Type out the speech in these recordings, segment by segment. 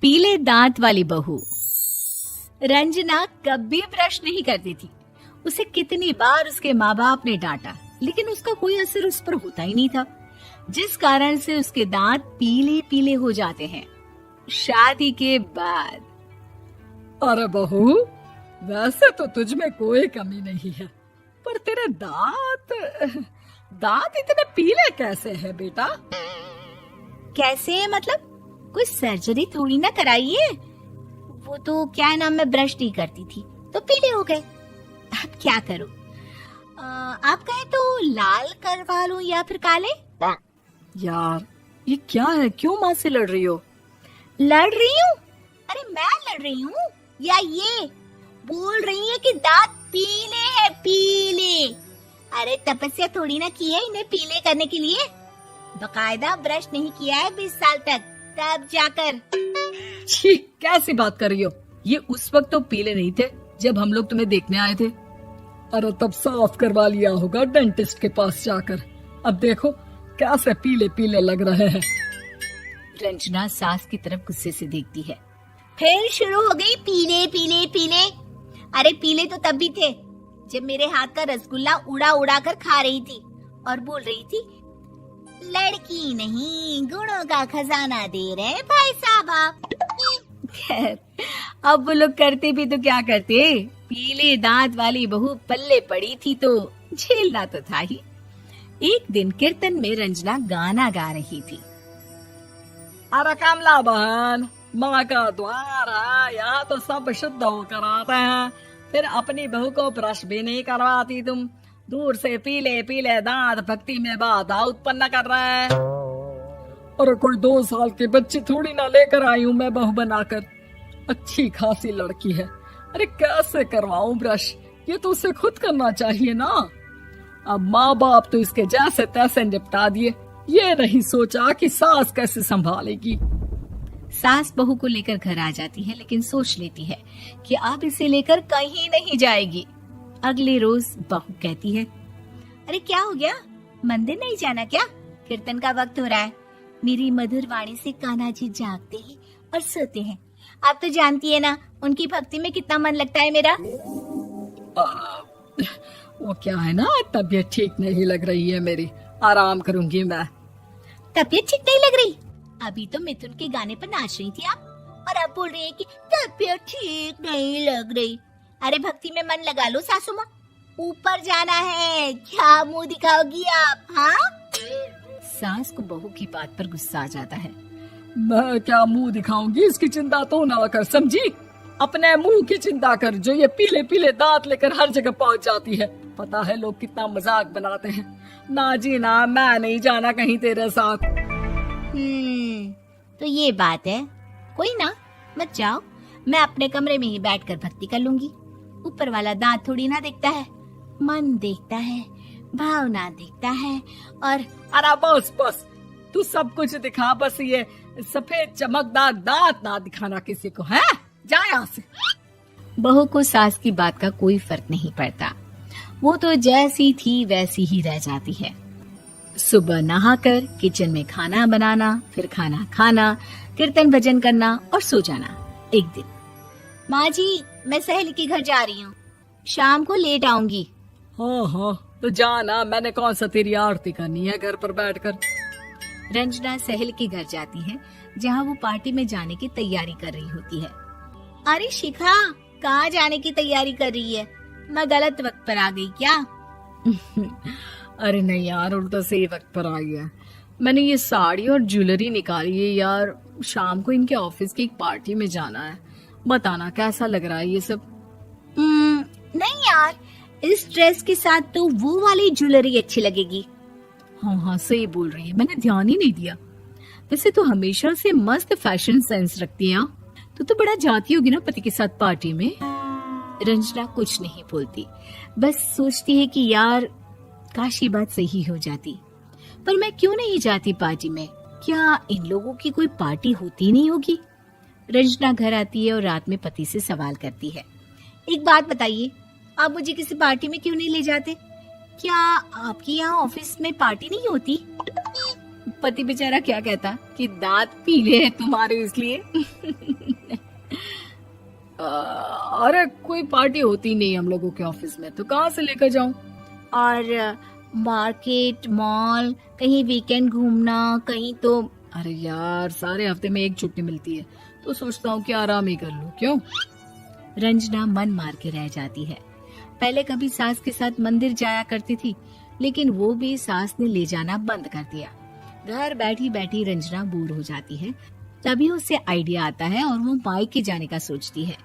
पीले दांत वाली बहू। रंजना कभी ब्रश नहीं करती थी। उसे कितनी बार उसके माँ बाप ने डांटा, लेकिन उसका कोई असर उस पर होता ही नहीं था, जिस कारण से उसके दांत पीले पीले हो जाते हैं। शादी के बाद। अरे बहू, वैसे तो तुझ में कोई कमी नहीं है, पर तेरे दांत इतने पीले कैसे हैं बेटा? कैसे मतलब? कोई सर्जरी थोड़ी ना कराई है। वो तो क्या नाम, मैं ब्रश नहीं करती थी तो पीले हो गए। अब क्या करूं? आप कहे तो लाल करवा लूं या फिर काले? यार ये क्या है, क्यों माँ से लड़ रही हो? लड़ रही हूँ? अरे मैं लड़ रही हूँ या ये बोल रही है कि दांत पीले हैं, पीले। अरे तपस्या थोड़ी ना की है इन्हें पीले करने के लिए। बकायदा ब्रश नहीं किया है 20 साल तक, तब जाकर। छी, कैसी बात कर रही हो? ये उस वक्त तो पीले नहीं थे जब हम लोग तुम्हें देखने आए थे। अरे तब साफ करवा लिया होगा डेंटिस्ट के पास जाकर। अब देखो कैसे पीले पीले लग रहे हैं। रंजना सास की तरफ गुस्से से देखती है। फिर शुरू हो गई पीले पीले पीले। अरे पीले तो तब भी थे जब मेरे हाथ का रसगुल्ला उड़ा उड़ा कर खा रही थी और बोल रही थी, लड़की नहीं गुणों का खजाना दे रहे भाई साहब। खैर, अब वो लोग करते भी तो क्या करते, पीले दांत वाली बहू पल्ले पड़ी थी तो झेलना तो था ही। एक दिन कीर्तन में रंजना गाना गा रही थी। अरे कमला बहन, माँ का द्वार है, यहाँ तो सब शुद्ध होकर आते हैं, फिर अपनी बहू को ब्रश भी नहीं करवाती तुम। दूर से पीले पीले दांत भक्ति में बाधा उत्पन्न कर रहे हैं। और कोई 2 साल के बच्चे थोड़ी ना लेकर आई हूँ मैं बहू बनाकर। अच्छी खासी लड़की है, अरे कैसे करवाऊं ब्रश? ये तो उसे खुद करना चाहिए ना। अब माँ बाप तो इसके जैसे तैसे निपटा दिए, ये नहीं सोचा कि सास कैसे संभालेगी। सास बहू को लेकर घर आ जाती है, लेकिन सोच लेती है कि अब इसे लेकर कहीं नहीं जाएगी। अगले रोज बहू कहती है, अरे क्या हो गया, मंदिर नहीं जाना क्या? कीर्तन का वक्त हो रहा है। मेरी मधुर वाणी से कान्हा जी जागते हैं और सोते हैं। आप तो जानती है ना उनकी भक्ति में कितना मन लगता है मेरा। वो क्या है ना, तबीयत ठीक नहीं लग रही है मेरी, आराम करूंगी मैं। तबीयत ठीक नहीं लग रही? अभी तो मिथुन के गाने पर नाच रही थी आप, और अब बोल रही है कि तबीयत ठीक नहीं लग रही। अरे भक्ति में मन लगा लो सासू माँ, ऊपर जाना है, क्या मुंह दिखाओगी आप? हाँ? सास को बहू की बात पर गुस्सा आ जाता है। मैं क्या मुंह दिखाऊंगी, इसकी चिंता तो ना कर, समझी? अपने मुंह की चिंता कर, जो ये पीले पीले दांत लेकर हर जगह पहुंच जाती है। पता है लोग कितना मजाक बनाते हैं। ना जी ना, मैं नहीं जाना कहीं तेरे साथ। तो ये बात है। कोई ना, मत जाओ, मैं अपने कमरे में ही बैठकर भक्ति कर लूंगी। ऊपर वाला दांत थोड़ी ना देखता है, मन देखता है, भावना देखता है। और अरे बस बस, तू सब कुछ दिखा, बस ये सफेद चमकदार दांत ना दिखाना किसी को, है? जा यहाँ से। बहू को सास की बात का कोई फर्क नहीं पड़ता, वो तो जैसी थी वैसी ही रह जाती है। सुबह नहाकर किचन में खाना बनाना, फिर खाना खाना, कीर्तन भजन करना और सो जाना। एक दिन, माँ जी मैं सहेली के घर जा रही हूँ, शाम को लेट आऊंगी। हाँ, तो जाना, मैंने कौन सा तेरी आरती करनी है घर पर बैठकर। रंजना सहेली के घर जाती है, जहाँ वो पार्टी में जाने की तैयारी कर रही होती है। अरे शिखा, कहाँ जाने की तैयारी कर रही है? मैं गलत वक्त पर आ गई क्या? अरे नहीं यार, उल्टा सही वक्त पर आई है। मैंने ये साड़ी और ज्वेलरी निकाली है यार, शाम को इनके ऑफिस की एक पार्टी में जाना है। बताना कैसा लग रहा है ये सब? नहीं यार, इस ड्रेस के साथ तो वो वाली ज्वेलरी अच्छी लगेगी। हाँ, सही बोल रही है, मैंने ध्यान ही नहीं दिया। वैसे तो हमेशा से मस्त फैशन सेंस रखती है। तो बड़ा जाती होगी ना पति के साथ पार्टी में। रंजना कुछ नहीं बोलती, बस सोचती है कि यार काश ये बात सही हो जाती, पर मैं क्यों नहीं जाती पार्टी में? क्या इन लोगों की कोई पार्टी होती नहीं होगी? रंजना घर आती है और रात में पति से सवाल करती है, एक बात बताइए, आप मुझे किसी पार्टी में क्यों नहीं ले जाते? क्या आपके यहाँ ऑफिस में पार्टी नहीं होती? पति बेचारा क्या कहता कि दांत पीले हैं तुम्हारे इसलिए। अरे कोई पार्टी होती नहीं हम लोगों के ऑफिस में, तो कहाँ से लेकर जाऊं? और मार्केट, मॉल, कहीं वीकेंड घूमना, कहीं तो। अरे यार सारे हफ्ते में एक छुट्टी मिलती है, तो सोचता हूँ कि आराम ही कर लूं। क्यों? रंजना मन मार के रह जाती है। पहले कभी सास के साथ मंदिर जाया करती थी, लेकिन वो भी सास ने ले जाना बंद कर दिया। घर बैठी बैठी रंजना बोर हो जाती है। तभी उसे आइडिया आता है और वो मायके जाने का सोचती है।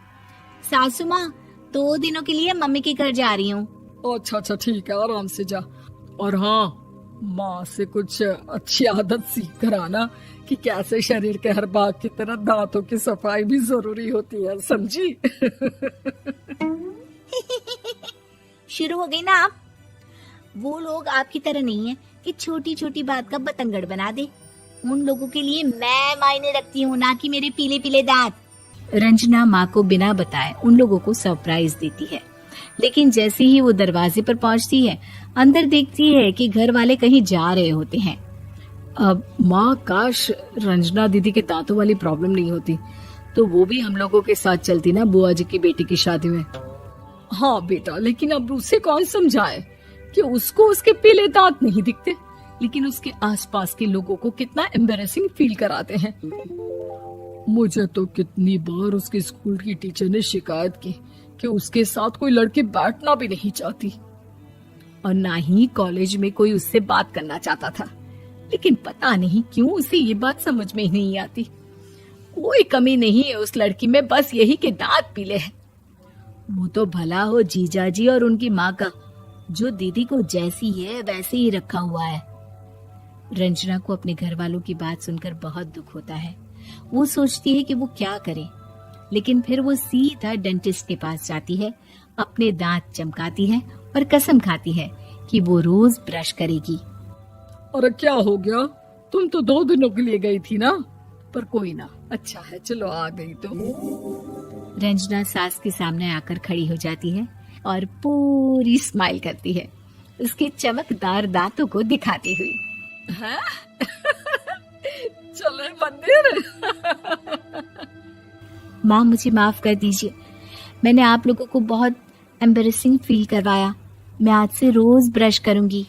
सासू माँ, 2 दिनों के लिए मम्मी के घर जा रही हूँ। अच्छा अच्छा ठीक है, आराम से जा। और हाँ, माँ से कुछ अच्छी आदत सीख कर आना कि कैसे शरीर के हर भाग की तरह दांतों की सफाई भी जरूरी होती है, समझी? शुरू हो गई ना आप। वो लोग आपकी तरह नहीं है कि छोटी छोटी बात का बतंगड़ बना दे। उन लोगों के लिए मैं मायने रखती हूँ, ना कि मेरे पीले पीले दांत। रंजना माँ को बिना बताए उन लोगों को सरप्राइज देती है, लेकिन जैसे ही वो दरवाजे पर पहुंचती है, अंदर देखती है कि घर वाले कहीं जा रहे होते हैं। अब माँ, काश रंजना दीदी के दांतों वाली प्रॉब्लम नहीं होती, तो वो भी हम लोगों के साथ चलती ना बुआ जी की बेटी की शादी में। हाँ बेटा, लेकिन अब उसे कौन समझाए कि उसको उसके पीले दांत नहीं दिखते, लेकिन उसके आसपास के लोगों को कितना एम्बैरेसिंग फील कराते हैं। मुझे तो कितनी बार उसके स्कूल की टीचर ने शिकायत की कि उसके साथ कोई लड़की बैठना भी नहीं चाहती, और ना ही कॉलेज में कोई उससे बात करना चाहता था। लेकिन पता नहीं क्यों उसे ये बात समझ में ही नहीं आती। कोई कमी नहीं है उस लड़की में, बस यही कि दांत पीले हैं। वो तो भला हो जीजा जी और उनकी माँ का, जो दीदी को जैसी है वैसे ही रखा हुआ है। रंजना को अपने घर वालों की बात सुनकर बहुत दुख होता है। वो सोचती है कि वो क्या करे, लेकिन फिर वो सीधा डेंटिस्ट के पास जाती है, अपने दांत चमकाती है और कसम खाती है कि वो रोज ब्रश करेगी। अरे क्या हो गया? तुम तो 2 दिनों के लिए गई थी ना, पर कोई ना, अच्छा है, चलो आ गई तो। रंजना सास के सामने आकर खड़ी हो जाती है और पूरी स्माइल करती है, उसके चमकदार दांतों को दिखाती हुई। हैं? चले मंदिर? माँ, मुझे माफ कर दीजिए, मैंने आप लोगों को बहुत एम्बैरेसिंग फील करवाया। मैं आज से रोज ब्रश करूंगी।